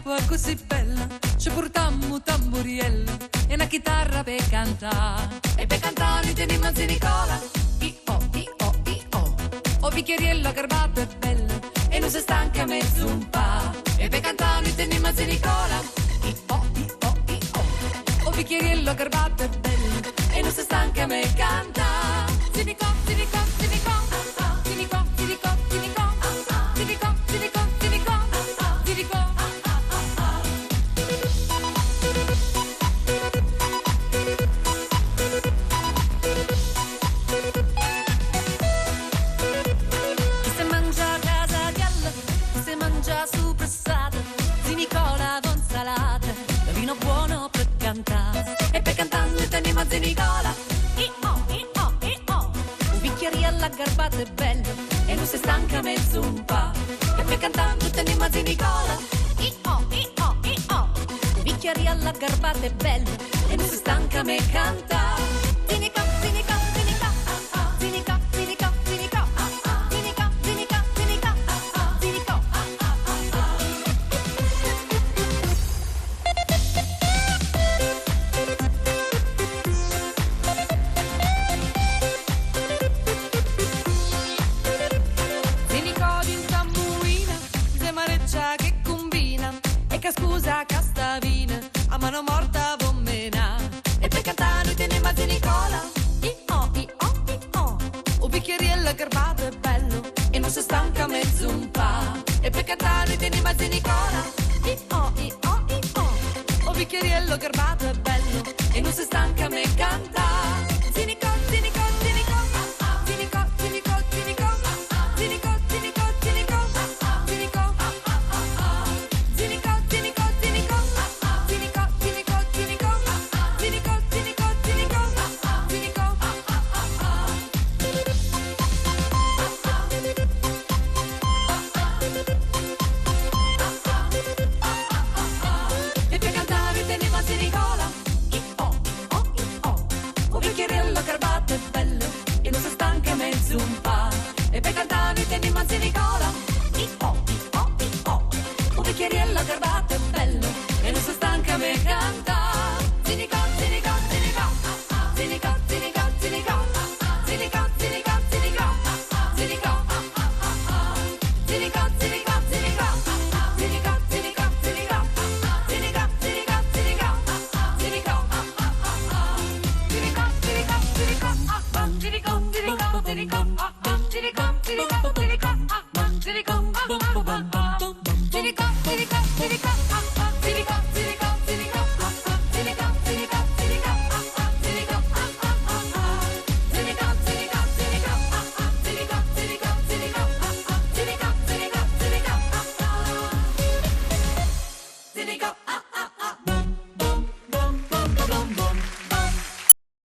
acqua così bella, ci portammo tamburiello e una chitarra per cantare. E per cantare teniamo zia Nicola, i-oh, i-oh, i-oh. O bicchieriello garbato e bello e non si stanca mezzo un pa'. E per cantare teniamo zia Nicola, i-oh, i-oh, i-oh. O bicchieriello garbato e bello e non si stanca me canta. Zia Nicola, zia Nicola, zia Nicola. Zia Nicola, i-oh, i-oh, i-oh. Un bicchieriello garbato e bello e non si stanca mezzo un pa'. E per cantando teniamo Zia Nicola, i-oh, i-oh, i-oh. Un bicchieriello garbato e bello e non si stanca me canta.